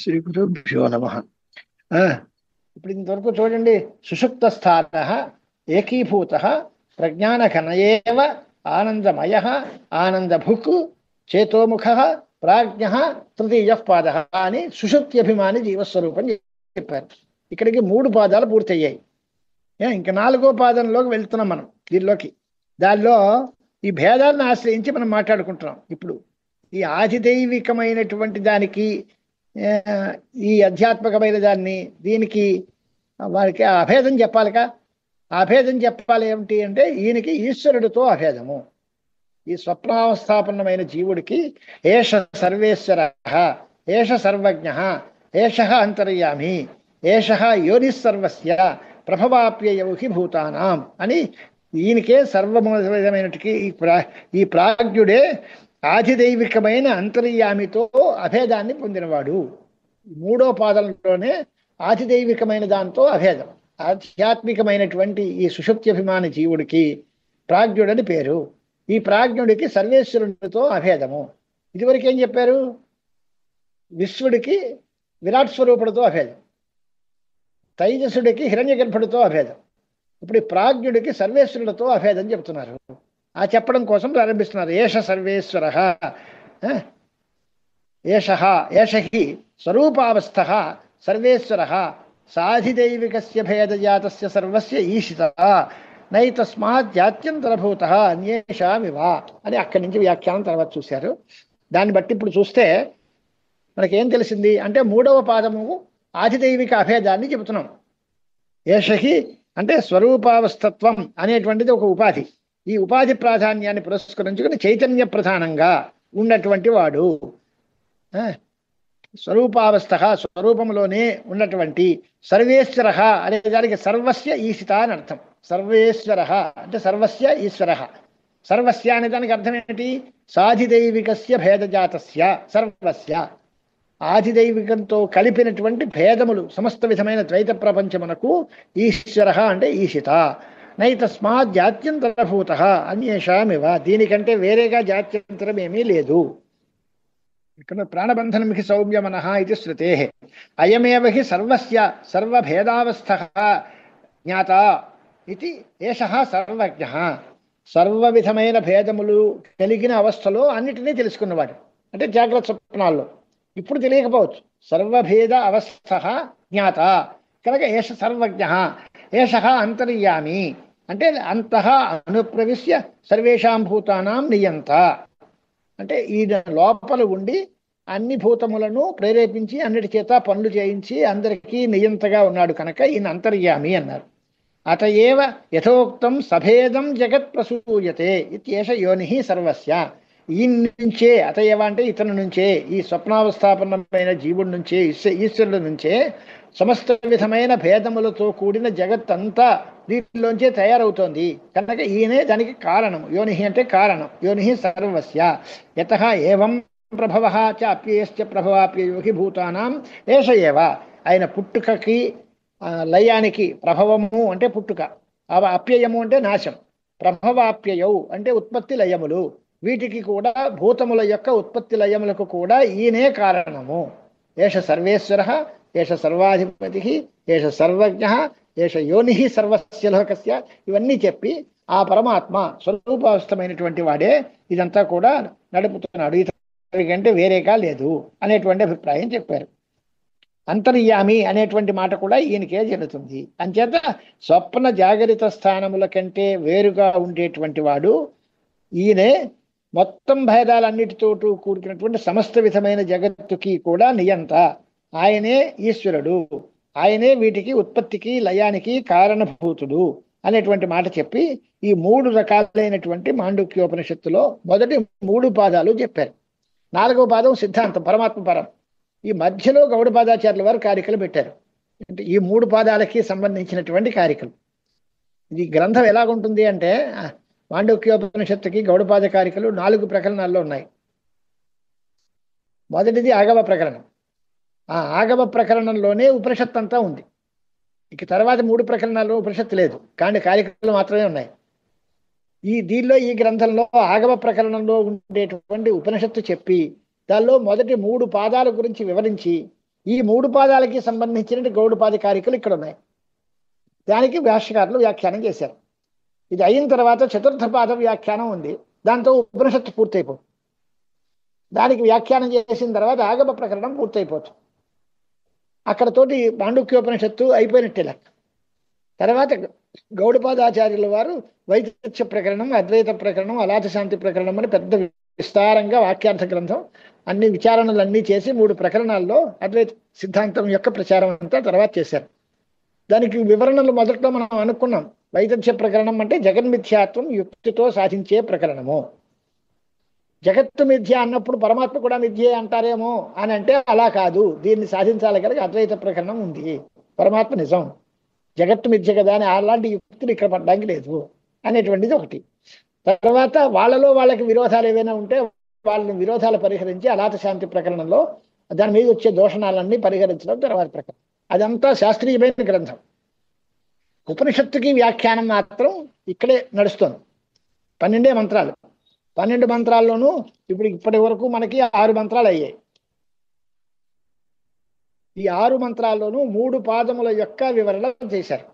శ్రీ గురుభ్యో నమః. ఇప్పుడు ఇంతవరకు చూడండి. సుషుప్త స్థాన ఏకీభూత ప్రజ్ఞానఘనయేవ ఆనందమయ ఆనందభుక్ చేతోముఖ ప్రాజ్ఞ తృతీయ పాద అని సుషుప్తి అభిమాని జీవస్వరూపం చెప్పారు. ఇక్కడికి 3 పాదాలు పూర్తయ్యాయి. ఇంకా 4వ పాదంలోకి వెళ్తున్నాం మనం దీనిలోకి. దానిలో ఈ భేదాలను ఆశ్రయించి మనం మాట్లాడుకుంటున్నాం. ఇప్పుడు ఈ ఆధిదైవికమైనటువంటి దానికి ఈ అధ్యాత్మకమైన దాన్ని దీనికి వారికి అభేదం చెప్పాలిగా. అభేదం చెప్పాలి ఏమిటి అంటే ఈయనకి ఈశ్వరుడితో అభేదము. ఈ స్వప్నావస్థాపన్నమైన జీవుడికి ఏష సర్వేశ్వర, ఏష సర్వజ్ఞ, ఏష అంతర్యామి, ఏష యోనిస్సర్వస్య ప్రభవాప్యయౌహి భూతానాం అని ఈయనకే సర్వమైనటికి ఈ ప్రాజ్ఞుడే ఆధిదైవికమైన అంతర్యామితో అభేదాన్ని పొందినవాడు. 3వ పాదంలోనే ఆధిదైవికమైన దాంతో అభేదం. ఆధ్యాత్మికమైనటువంటి ఈ సుషుప్తి అభిమాని జీవుడికి ప్రాజ్ఞుడని పేరు. ఈ ప్రాజ్ఞుడికి సర్వేశ్వరుడితో అభేదము. ఇదివరకు ఏం చెప్పారు? విశ్వడికి విరాట్ స్వరూపుడితో అభేదం, తైజసుడికి హిరణ్య గర్భుడితో అభేదం. ఇప్పుడు ఈ ప్రాజ్ఞుడికి సర్వేశ్వరుడితో అభేదం చెప్తున్నారు. ఆ చెప్పడం కోసం ప్రారంభిస్తున్నారు. ఏష సర్వేశ్వర, ఏషహి స్వరూపావస్థ సర్వేశ్వర సాధిదైవికస్య భేదజాతస్య సర్వస్య ఈశిత నైతస్మాద్యాత్యంతరభూత అన్యేషామివ అని అక్కడి నుంచి వ్యాఖ్యానం తర్వాత చూశారు. దాన్ని బట్టి ఇప్పుడు చూస్తే మనకేం తెలిసింది అంటే 3వ పాదము ఆధిదైవిక అభేదాన్ని చెబుతున్నాం. ఏషహి అంటే స్వరూపావస్థత్వం అనేటువంటిది ఒక ఉపాధి. ఈ ఉపాధి ప్రాధాన్యాన్ని పురస్కరించుకుని చైతన్య ప్రధానంగా ఉన్నటువంటి వాడు స్వరూపావస్థ, స్వరూపంలోనే ఉన్నటువంటి సర్వేశ్వర అనే దానికి సర్వస్య ఈశిత అని అర్థం. సర్వేశ్వర అంటే సర్వస్య ఈశ్వర. సర్వస్య అనే దానికి అర్థం ఏంటి? సాధిదైవికస్య భేదజాతస్య సర్వస్య, ఆధిదైవికంతో కలిపినటువంటి భేదములు సమస్త విధమైన ద్వైత ప్రపంచమునకు ఈశ్వర అంటే ఈశిత. నైతస్మాత్ జాత్యంతరభూత అన్యేషామివ, దీనికంటే వేరేగా జాత్యంతరం ఏమీ లేదు. ఇక్కడ ప్రాణబంధనం హి సౌమ్యమనః ఇది శృతే అయమేవ హి సర్వస్య సర్వభేదావస్థ జ్ఞాత ఇది ఏషః సర్వజ్ఞ. సర్వ విధమైన భేదములు కలిగిన అవస్థలో అన్నిటినీ తెలుసుకున్నవాడు అంటే జాగ్రత్త స్వప్నాల్లో. ఇప్పుడు తెలియకపోవచ్చు. సర్వభేద అవస్థ జ్ఞాత కనుక ఏష సర్వజ్ఞ. ఏషః అంతర్యామి అంటే అంతః అనుప్రవిశ్య సర్వేషాం భూతానాం నియంత అంటే ఈ లోపల ఉండి అన్ని భూతములను ప్రేరేపించి అన్నిటి చేత పనులు చేయించి అందరికీ నియంతగా ఉన్నాడు కనుక ఈయన అంతర్యామి అన్నారు. అతయేవ యథోక్తం సభేదం జగత్ ప్రసూయతే ఇత్యేష యోని సర్వస్య. ఈ నుంచే అతయేవ అంటే ఇతని నుంచే, ఈ స్వప్నావస్థాపన్నమైన జీవుడి నుంచే, ఈశ్వరుడి నుంచే సమస్త విధమైన భేదములతో కూడిన జగత్ అంతా దీనిలోంచే తయారవుతోంది కనుక ఈయనే దానికి కారణం. యోని అంటే కారణం. యోని సర్వస్య. యతః ఏవం ప్రభవ చ అప్యయశ్చ ప్రభవాప్యయోహి భూతానాం ఏష ఏవ. ఆయన పుట్టుకకి లయానికి ప్రభవము అంటే పుట్టుక, అప్యయము అంటే నాశం, ప్రభవాప్యయౌ అంటే ఉత్పత్తి లయములు, వీటికి కూడా భూతముల యొక్క ఉత్పత్తి లయములకు కూడా ఈయనే కారణము. ఏష సర్వేశ్వర, ఏష సర్వాధిపతి, ఏష సర్వజ్ఞ, ఏష యోని సర్వస్య లోకస్య. ఇవన్నీ చెప్పి ఆ పరమాత్మ స్వరూపావస్థమైనటువంటి వాడే ఇదంతా కూడా నడుపుతున్నాడు, ఇతడికంటే వేరేగా లేదు అనేటువంటి అభిప్రాయం చెప్పారు. అంతర్యామి అనేటువంటి మాట కూడా ఈయనకే చెల్లుతుంది. అంచేత స్వప్న జాగరిత స్థానముల కంటే వేరుగా ఉండేటువంటి వాడు ఈయనే. మొత్తం భేదాలన్నిటితోటూ కూడుకున్నటువంటి సమస్త విధమైన జగత్తుకి కూడా నియంత. ఆయనే ఈశ్వరుడు, ఆయనే వీటికి ఉత్పత్తికి లయానికి కారణభూతుడు అనేటువంటి మాట చెప్పి ఈ 3 రకాలైనటువంటి మాండుక్యోపనిషత్తులో మొదటి 3 పాదాలు చెప్పారు. 4వ పాదం సిద్ధాంతం పరమాత్మ పరం. ఈ మధ్యలో గౌడపాదాచార్యుల వారు కారికలు పెట్టారు. అంటే ఈ 3 పాదాలకి సంబంధించినటువంటి కారికలు. ఇది గ్రంథం ఎలాగుంటుంది అంటే మాండుక్యోపనిషత్తుకి గౌడపాద కారికలు 4 ప్రకరణాల్లో ఉన్నాయి. మొదటిది ఆగమ ప్రకరణం. ఆ ఆగమ ప్రకరణంలోనే ఉపనిషత్తు అంతా ఉంది. ఇక తర్వాత 3 ప్రకరణాల్లో ఉపనిషత్తు లేదు, కానీ కారికలు మాత్రమే ఉన్నాయి. దీనిలో ఈ గ్రంథంలో ఆగమ ప్రకరణంలో ఉండేటువంటి ఉపనిషత్తు చెప్పి దానిలో మొదటి 3 పాదాల గురించి వివరించి ఈ 3 పాదాలకి సంబంధించిన గౌడపాదికారికలు ఇక్కడ ఉన్నాయి. దానికి భాష్యకారులు వ్యాఖ్యానం చేశారు. ఇది అయిన తర్వాత చతుర్థ పాద వ్యాఖ్యానం ఉంది. దాంతో ఉపనిషత్తు పూర్తయిపోతుంది. దానికి వ్యాఖ్యానం చేసిన తర్వాత ఆగమ ప్రకరణం పూర్తయిపోతుంది. అక్కడతోటి మాండుక్యోపనిషత్తు అయిపోయినట్టే లెక్క. తర్వాత గౌడపాదాచార్యుల వారు వైతథ్య ప్రకరణం, అద్వైత ప్రకరణం, అలాత శాంతి ప్రకరణం అని పెద్ద విస్తారంగా వాక్యార్థ గ్రంథం అన్ని విచారణలన్నీ చేసి 3 ప్రకరణాల్లో అద్వైత సిద్ధాంతం యొక్క ప్రచారం అంతా తర్వాత చేశారు. దానికి వివరణలు మొదట్లో మనం అనుకున్నాం. వైతథ్య ప్రకరణం అంటే జగన్మిథ్యాత్వం యుక్తితో సాధించే ప్రకరణము. జగత్తు మిథ్య అన్నప్పుడు పరమాత్మ కూడా మిథ్యే అంటారేమో అని అంటే అలా కాదు, దీన్ని సాధించాలి కనుక అద్వైత ప్రకరణం ఉంది. పరమాత్మ నిజం, జగత్తు మిథ్య కదా అని అలాంటి యుక్తులు ఇక్కడ పడడానికి లేదు అనేటువంటిది ఒకటి. తర్వాత వాళ్ళకి విరోధాలు ఏవైనా ఉంటే వాళ్ళని విరోధాలు పరిహరించి అలాత శాంతి ప్రకరణంలో దాని మీద వచ్చే దోషణాలన్నీ పరిహరించడం తర్వాత ప్రకరణం. అదంతా శాస్త్రీయమైన గ్రంథం. ఉపనిషత్తుకి వ్యాఖ్యానం మాత్రం ఇక్కడే నడుస్తుంది. 12 మంత్రాలు. 12 మంత్రాల్లోనూ ఇప్పటి వరకు మనకి 6 మంత్రాలు అయ్యాయి. ఈ 6 మంత్రాల్లోనూ 3 పాదముల యొక్క వివరణ చేశారు.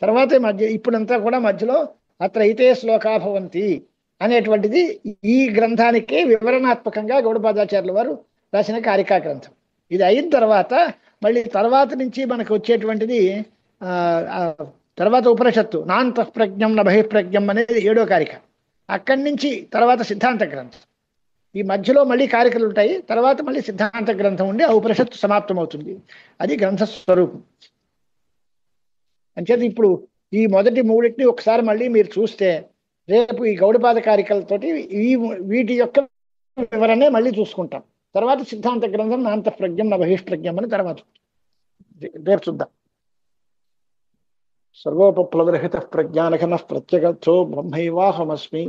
తర్వాత ఇప్పుడంతా కూడా మధ్యలో అత్రైతే శ్లోకాభవంతి అనేటువంటిది ఈ గ్రంథానికే వివరణాత్మకంగా గౌడపాదాచార్యుల వారు రాసిన కారికా గ్రంథం. ఇది అయిన తర్వాత మళ్ళీ తర్వాత నుంచి మనకు వచ్చేటువంటిది తర్వాత ఉపనిషత్తు నాంతఃప్రజ్ఞం న బహిఃప్రజ్ఞం అనేది 7వ కారిక. అక్కడి నుంచి తర్వాత సిద్ధాంత గ్రంథం. ఈ మధ్యలో మళ్ళీ కారికలు ఉంటాయి. తర్వాత మళ్ళీ సిద్ధాంత గ్రంథం ఉండి ఆ ఉపనిషత్తు సమాప్తం అవుతుంది. అది గ్రంథ స్వరూపం. అంచేది ఇప్పుడు ఈ మొదటి 3టిని ఒకసారి మళ్ళీ మీరు చూస్తే రేపు ఈ గౌడపాద కారికలతోటి వీటి యొక్క వివరణే మళ్ళీ చూసుకుంటాం. తర్వాత సిద్ధాంత గ్రంథం నాంతఃప్రజ్ఞం న బహిఃప్రజ్ఞం అని తర్వాత రేపు చూద్దాం. సర్వోపప్లవరహిత ప్రజ్ఞానఘన ప్రత్యగర్థో బ్రహ్మైవాహమస్మి.